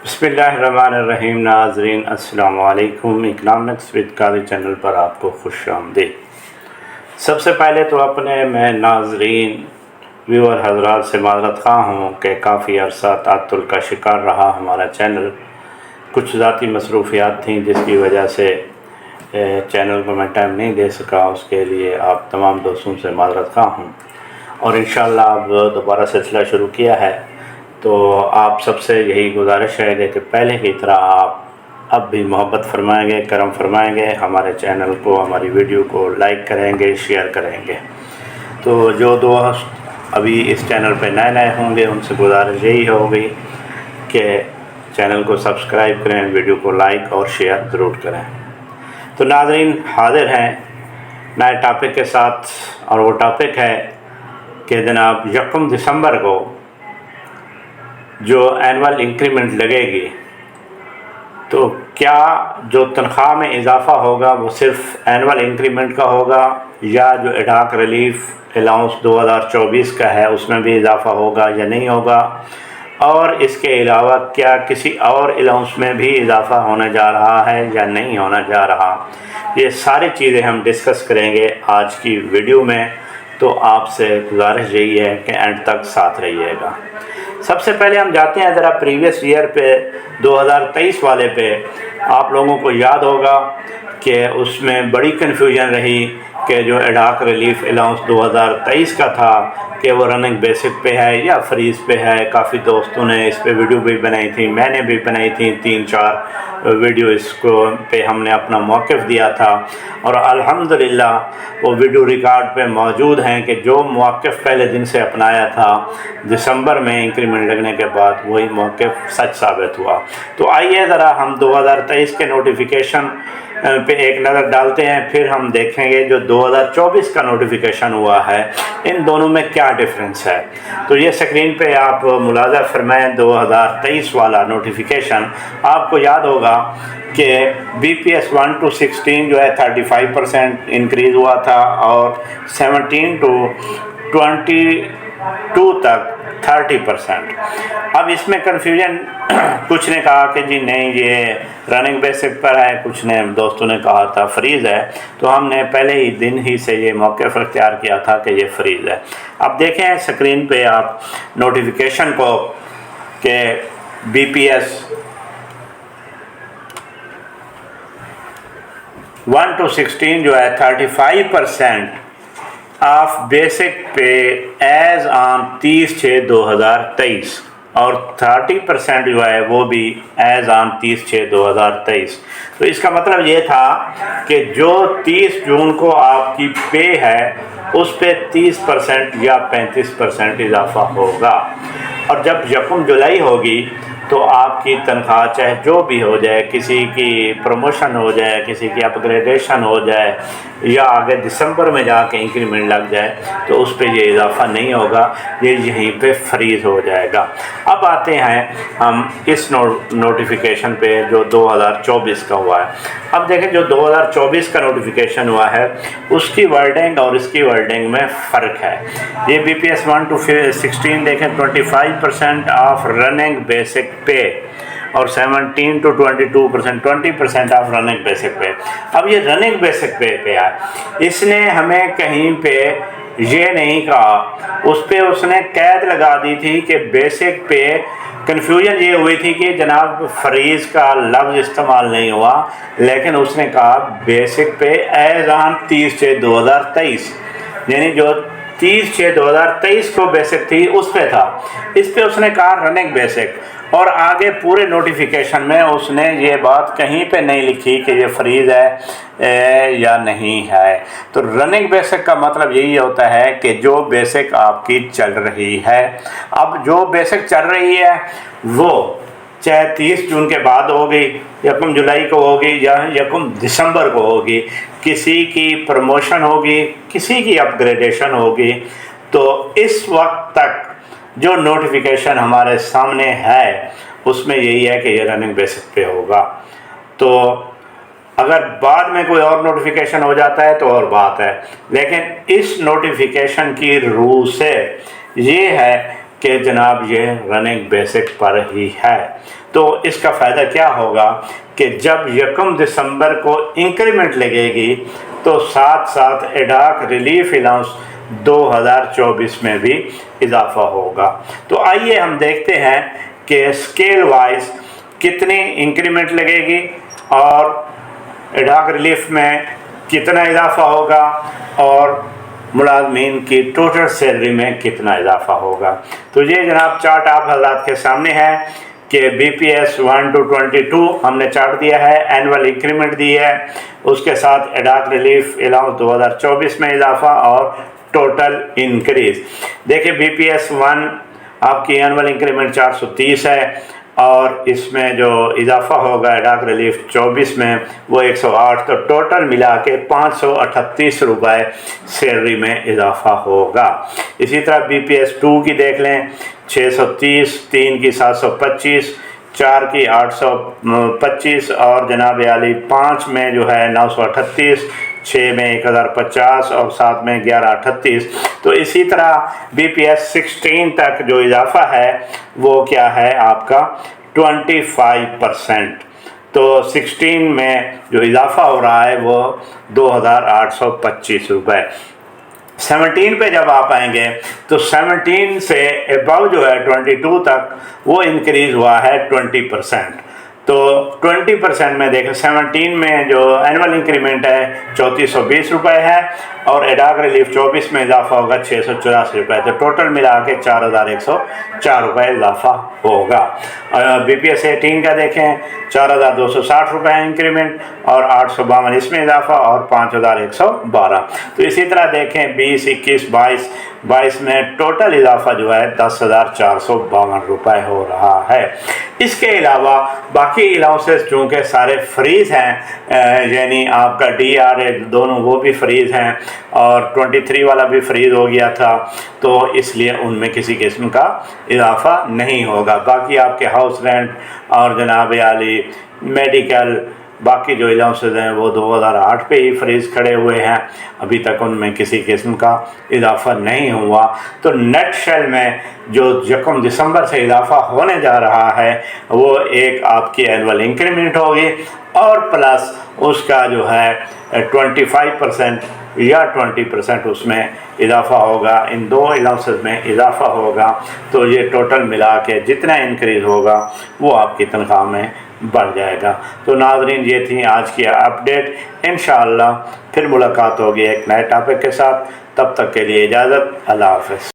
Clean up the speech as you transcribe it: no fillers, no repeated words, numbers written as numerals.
बिस्मिल्लाहिर्रहमानिर्रहीम। नाज़रीन अस्सलाम वालेकुम। इकनॉमिक्स विद कादी चैनल पर आपको खुश आमदीद। सबसे पहले तो अपने मैं नाज़रीन व्यूअर हज़रात से माज़रत ख़्वाह हूँ कि काफ़ी अरसा तातुल का शिकार रहा हमारा चैनल। कुछ ज़ाती मसरूफ़ियात थी जिसकी वजह से चैनल को मैं टाइम नहीं दे सका, उसके लिए आप तमाम दोस्तों से माज़रत ख़्वाह हूँ। और इंशाअल्लाह अब दोबारा सिलसिला शुरू किया है, तो आप सबसे यही गुजारिश है कि पहले की तरह आप अब भी मोहब्बत फरमाएंगे, करम फरमाएंगे, हमारे चैनल को, हमारी वीडियो को लाइक करेंगे, शेयर करेंगे। तो जो दोस्त अभी इस चैनल पे नए होंगे उनसे गुजारिश यही होगी कि चैनल को सब्सक्राइब करें, वीडियो को लाइक और शेयर ज़रूर करें। तो नाज़रीन हाज़िर हैं नए टॉपिक के साथ, और वो टॉपिक है कि जनाब 1 दिसंबर को जो एनुअल इंक्रीमेंट लगेगी, तो क्या जो तनख्वाह में इजाफ़ा होगा वो सिर्फ एनुअल इंक्रीमेंट का होगा, या जो एडहॉक रिलीफ अलाउंस 2024 का है उसमें भी इजाफ़ा होगा या नहीं होगा, और इसके अलावा क्या किसी और अलाउंस में भी इजाफ़ा होने जा रहा है या नहीं होने जा रहा। ये सारी चीज़ें हम डिस्कस करेंगे आज की वीडियो में। तो आपसे गुजारिश यही है कि एंड तक साथ रहिएगा। सबसे पहले हम जाते हैं ज़रा प्रीवियस ईयर पे, 2023 वाले पे। आप लोगों को याद होगा कि उसमें बड़ी कन्फ्यूजन रही कि जो एडहॉक रिलीफ अलाउंस 2023 का था कि वो रनिंग बेसिक पे है या फ्रीज़ पे है। काफ़ी दोस्तों ने इस पे वीडियो भी बनाई थी, मैंने भी बनाई थी, 3-4 वीडियो इसको पे हमने अपना मौक़िफ़ दिया था, और अल्हम्दुलिल्लाह वो वीडियो रिकॉर्ड पे मौजूद हैं कि जो मौक़िफ़ पहले दिन से अपनाया था दिसंबर में इंक्रीमेंट लगने के बाद, वही मौक़िफ़ सच साबित हुआ। तो आइए ज़रा हम 2023 के नोटिफिकेशन पे एक नज़र डालते हैं, फिर हम देखेंगे जो 2024 का नोटिफिकेशन हुआ है इन दोनों में क्या डिफरेंस है। तो ये स्क्रीन पे आप मुलाज़ा फरमाएं 2023 वाला नोटिफिकेशन। आपको याद होगा कि BPS 1 to 16 जो है 35% इंक्रीज़ हुआ था, और 17 to 22 तक 30%। अब इसमें कन्फ्यूजन कुछ ने कहा कि जी नहीं ये रनिंग बेसिक पर है, कुछ ने दोस्तों ने कहा था फ्रीज़ है। तो हमने पहले ही दिन ही से ये मौक़िफ़ इख्तियार किया था कि ये फ्रीज़ है। अब देखें स्क्रीन पे आप नोटिफिकेशन को कि BPS 1 to 16 जो है 35% ऑफ बेसिक पे एज़ ऑन 30/6/2023, और 30% जो है वो भी एज़ ऑन 30/6/2023। तो इसका मतलब ये था कि जो 30 जून को आपकी पे है उस पे 30% या 35% इजाफा होगा, और जब 1 जुलाई होगी तो आपकी तनख्वाह चाहे जो भी हो जाए, किसी की प्रमोशन हो जाए, किसी की अपग्रेडेशन हो जाए, या आगे दिसंबर में जाके इंक्रीमेंट लग जाए, तो उस पे ये इजाफ़ा नहीं होगा, ये यहीं पे फ्रीज़ हो जाएगा। अब आते हैं हम इस नोटिफिकेशन पे जो 2024 का हुआ है। अब देखें जो 2024 का नोटिफिकेशन हुआ है उसकी वर्डिंग और इसकी वर्डिंग में फ़र्क है। ये BPS 1 to 16 देखें 25% ऑफ रनिंग बेसिक पे, और 17 to 22% 20% ऑफ रनिंग बेसिक पे। अब ये रनिंग बेसिक पे है, इसने हमें कहीं पे ये नहीं कहा, उस पे उसने कैद लगा दी थी कि बेसिक पे। कन्फ्यूजन ये हुई थी कि जनाब फ्रीज़ का लफ्ज़ इस्तेमाल नहीं हुआ, लेकिन उसने कहा बेसिक पे एज़ ऑन 30/6/2023, यानी जो 30/6/2023 को बेसिक थी उस पे था। इस पे उसने कहा रनिंग बेसिक, और आगे पूरे नोटिफिकेशन में उसने ये बात कहीं पे नहीं लिखी कि ये फ्रीज़ है या नहीं है। तो रनिंग बेसिक का मतलब यही होता है कि जो बेसिक आपकी चल रही है। अब जो बेसिक चल रही है वो चाहे 30 जून के बाद होगी, 1 जुलाई को होगी, या 1 दिसंबर को होगी, किसी की प्रमोशन होगी, किसी की अपग्रेडेशन होगी, तो इस वक्त तक जो नोटिफिकेशन हमारे सामने है उसमें यही है कि ये रनिंग बेसिस पे होगा। तो अगर बाद में कोई और नोटिफिकेशन हो जाता है तो और बात है, लेकिन इस नोटिफिकेशन की रूह से ये है کہ جناب یہ رننگ بیسک پر ہی ہے۔ تو اس کا فائدہ کیا ہوگا کہ جب 1 دسمبر کو انکریمنٹ لگے گی تو ساتھ ساتھ ایڈاک ریلیف الاؤنس 2024 میں بھی اضافہ ہوگا۔ تو آئیے ہم دیکھتے ہیں کہ اسکیل وائز کتنی انکریمنٹ لگے گی اور ایڈاک ریلیف میں کتنا اضافہ ہوگا اور ملازمین کی ٹوٹل سیلری میں کتنا اضافہ ہوگا۔ تو یہ جناب چارٹ آپ حضرات کے سامنے ہے کہ بی پی ایس 1 to 22 ہم نے چارٹ دیا ہے، اینول انکریمنٹ دی ہے، اس کے ساتھ ایڈاک ریلیف الاؤنس 2024 میں اضافہ اور ٹوٹل انکریز۔ دیکھیں بی پی ایس 1 آپ کی اینول انکریمنٹ 430 ہے اور اس میں جو اضافہ ہوگا ایڈاک ریلیف 24 میں وہ 108، تو ٹوٹل ملا کے 538 روپے سیلری میں اضافہ ہوگا۔ اسی طرح بی پی ایس 2 کی دیکھ لیں، 630، 3 کی 725، 4 کی 825 اور جناب عالی 5 میں جو ہے 938، 6 میں 1050 اور 7 میں 1138۔ تو اسی طرح بی پی ایس 16 تک جو اضافہ ہے وہ کیا ہے آپ کا 25%۔ تو 16 میں جو اضافہ ہو رہا ہے وہ 2825 روپے۔ 17 پہ جب آپ آئیں گے تو 17 سے ابو جو ہے 22 تک وہ انکریز ہوا ہے 20%۔ تو 20% میں دیکھیں 17 میں جو اینول انکریمنٹ ہے 3420 روپے ہے اور ایڈاک ریلیف 24 میں اضافہ ہوگا 684 روپے، تو ٹوٹل ملا کے 4104 روپے اضافہ ہوگا۔ بی پی ایس 18 کا دیکھیں 4260 روپے انکریمنٹ اور 852 اس میں اضافہ اور 5112۔ تو اسی طرح دیکھیں 20، 21، 22 میں ٹوٹل اضافہ جو ہے 10,452 روپے ہو رہا ہے۔ اس کے علاوہ باقی الاؤنسز چونکہ سارے فریز ہیں، یعنی آپ کا ڈی آر اے دونوں وہ بھی فریز ہیں اور 23 والا بھی فریز ہو گیا تھا، تو اس لیے ان میں کسی قسم کا اضافہ نہیں ہوگا۔ باقی آپ کے ہاؤس رینٹ اور جناب عالی میڈیکل باقی جو الاؤنسز ہیں وہ 2008 پہ ہی فریز کھڑے ہوئے ہیں، ابھی تک ان میں کسی قسم کا اضافہ نہیں ہوا۔ تو نیٹ شیل میں جو 1 دسمبر سے اضافہ ہونے جا رہا ہے وہ ایک آپ کی اینول انکریمنٹ ہوگی اور پلس اس کا جو ہے 25% یا 20% اس میں اضافہ ہوگا، ان دو الاؤنسز میں اضافہ ہوگا، تو یہ ٹوٹل ملا کے جتنا انکریز ہوگا وہ آپ کی تنخواہ میں بڑھ جائے گا۔ تو ناظرین یہ تھی آج کی اپڈیٹ، انشاءاللہ پھر ملاقات ہوگی ایک نئے ٹاپک کے ساتھ، تب تک کے لیے اجازت، اللہ حافظ۔